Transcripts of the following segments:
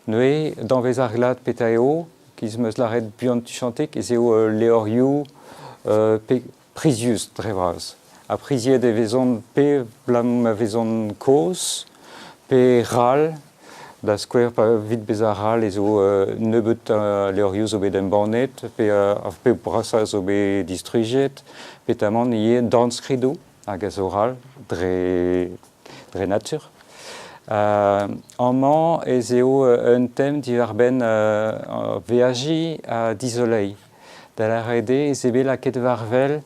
Nous, dans les arglat pétaeo, qui se me l'arrête bien chanté, qui c'est léoriou, prisius, très vras. A prisier des vaisons p, blam vaison cause, p ral, da square vite bezaral, et zo nebut léoriou zo bedem bornet, p brassa zo be distruget, pétamon y est dans scrido, à gazoral, très nature. En man, ezeo un thème d'Iverben VAJ à d'isoleil. Dans la RD, ezebe la quête varvel,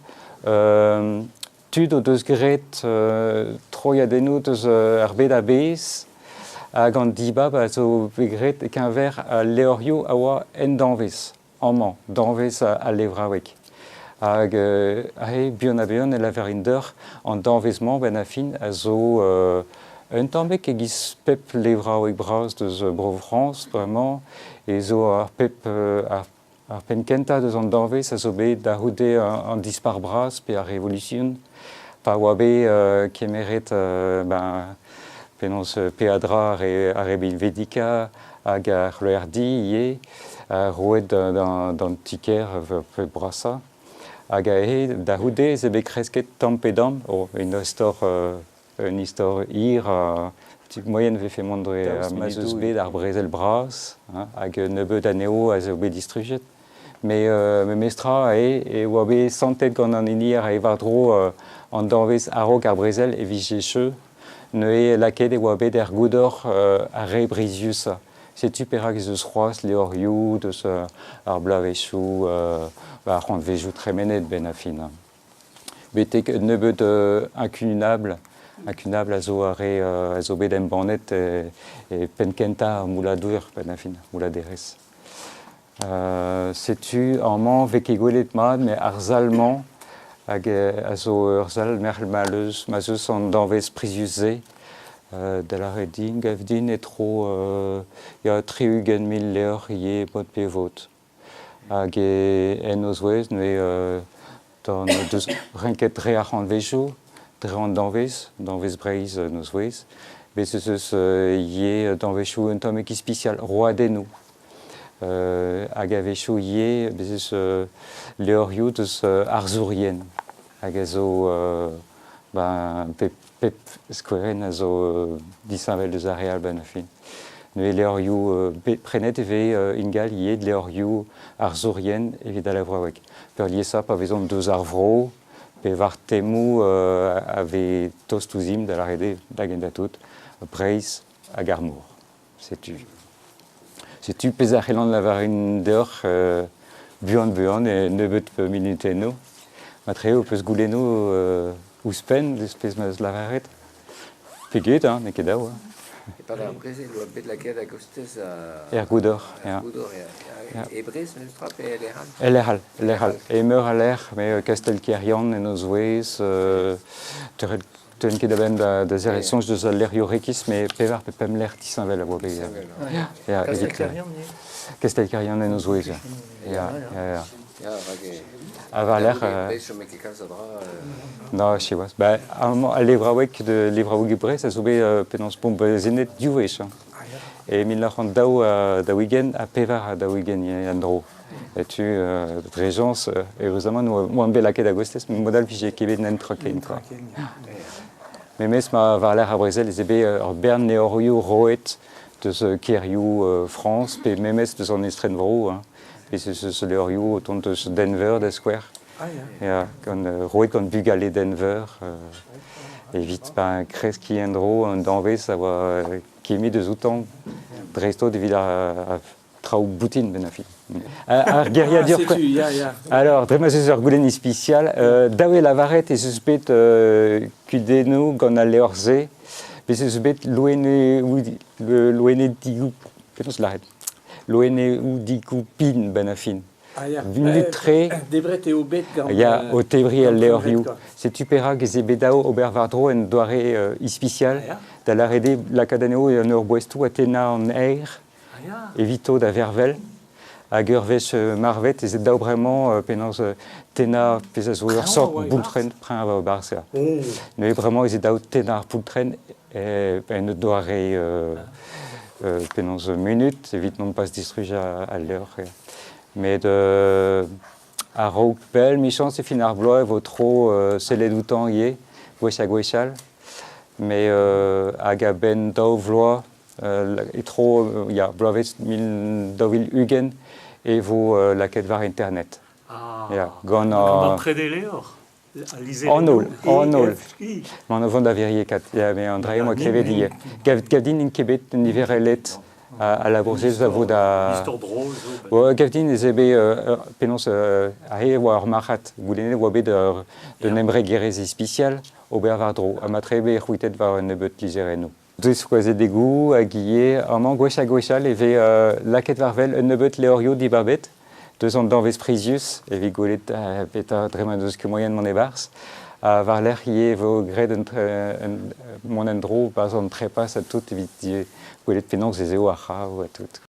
tud o deus gret troia denou deus arbeda bez, a gant dibab a zo begret qu'un ver a leorio a oa en danvez, en man, danvez a levrawek. Hag bion a bion e la verinder en danvezement ben a fin a zo un temps que gis pep levra oig bras de Brov France vraiment et zo ar pep ar penkenta de zon danvez ça zobe da houde en dispar bras pe a révolution pa wabe kemeret ben penons peadra a rebil vedica hag ar lerdi ie roed dans tiker pe brassa hag da houde zebe kresket tampedam une histoire hier, moyenne avait fait montrer à Mazus B d'arbrezel bras, avec nebe d'aneo à zobé distruget. Mais mestra et wabe santé qu'on en hier à evardro en danvez arok arbrezel et vigécheux, ne laquelle wabe der goudor à rebrisius. C'est super que ce soit léoriou de ce arblavechou, rend vejou très menet benafine. Bete nebe de incunable. Acunable a zo bedem bornet et penkenta mouladur penafin mouladeres. C'est-tu en man vekegolet mad mais arzalman hag a zo urzal merl mazeus en danvez prisiusé de la reding gavdin et trop ya triugen mil leor ie pot pevot hag en ozwez ne dans deux rinket reachan vejou Drand danvez breiz nos vez, mais ce yé danvechou un tome qui spécial roi des nous. Agavechou yé, mais ce léoriou de ce arzourien. Agazo ben pep squaren azo disavel de zareal benafin. Nous léoriou prenet eve ingal yé de léoriou arzourien évidemment la voix wek. Per lié ça par exemple deux arvro. Pe var temou avait tostouzim de la rede d'agenda tout, Breis à Garmour. C'est-tu pesachelan de la varinder buon et nebut minuteno. Matreo peut se gouleno ouspen l'espèce de la varette. Peguet, hein, mais kedao. Et par la Brésil, ou un peu de la quête à Costes à Ergoudor. Et Brésil, je frappe et Lerhal. Et meurt à l'air, mais Castelkerian et Noswez, ten ket ben da zeretsons de l'eriorekis, mais pevar pepem l'air tissavel à boire. Castelkerian et Noswez. Avoir l'air. Non, je sais pas. Ben, à l'Evrawek de l'Evrawek Bré, ça s'oublie pénance pompe zenet duwesh. Et Milachon Dao da Wigen à Pevar à da Wigen Yandro. Et tu régence heureusement nous moins belle à d'Agostes mais modal puis j'ai Québec n'entraqué quoi. Mais ma Valer à Brésil les ébé Bern Neoriou Roet de ce Keriou France et même de son Estrenvro hein. Et ce Leoriou autour de ce Denver de Square. Ja, quand Roet quand Bugalé Denver et vite pas Kreski Andro un danvez ça va qui est mis de zoutan Dresto de Villa Trau Boutine Benafi. Guerrier dur. Alors, Dremazus Goulen spécial. Dawe la varette et suspect Kudeno Gona Leorze. Mais suspect Loene Digou. Qu'est-ce que l'arrête Loene ou Digou Pin Benafin. Vulutré. Debret et Obet. Il y a au Tébri à Leoriou. C'est Tupera Gezebedao Obervardro en Doiré spécial. Dans la RD, la Cadaneo et en Urboestou, Athéna en Air. Evito da Vervel. À Gervech Marvet, et c'est vraiment pénance Téna, pénance sort Boultren, prend à Barça. Mais vraiment, ils étaient Téna Boultren et ne doiré penons minutes, évite non pas se distruire à l'heure. Mais de à Rogue Bell, Michon, c'est finar blois, votre c'est les doutants y est, Gwechal. Mais à Gaben Dovlois, et trop, il y a Blovet Mil Dovil Hugen, et vous la quête var Internet. Ah, Gone après des léors. En nul. Man avon da verrier kat, mais André moi crevet lié. Gavdin in Québec niver elet à la bourgeoisie avo da. Gavdin ezebe penons a he war machat goulene wabe de nembre gerezi spécial au bervardro a matrebe ruitet va nebet lizereno. Deux squazé d'égout à guiller en mangocha gocha leve laquet varvel nebet leorio di babet. 2 ans dans Vesprisius, et vigolet peta dremandos que moyen mon ebars. Var l'air qui est vos gré mon endro, par exemple, trépasse à tout, vite, golet penons et zéo à tout.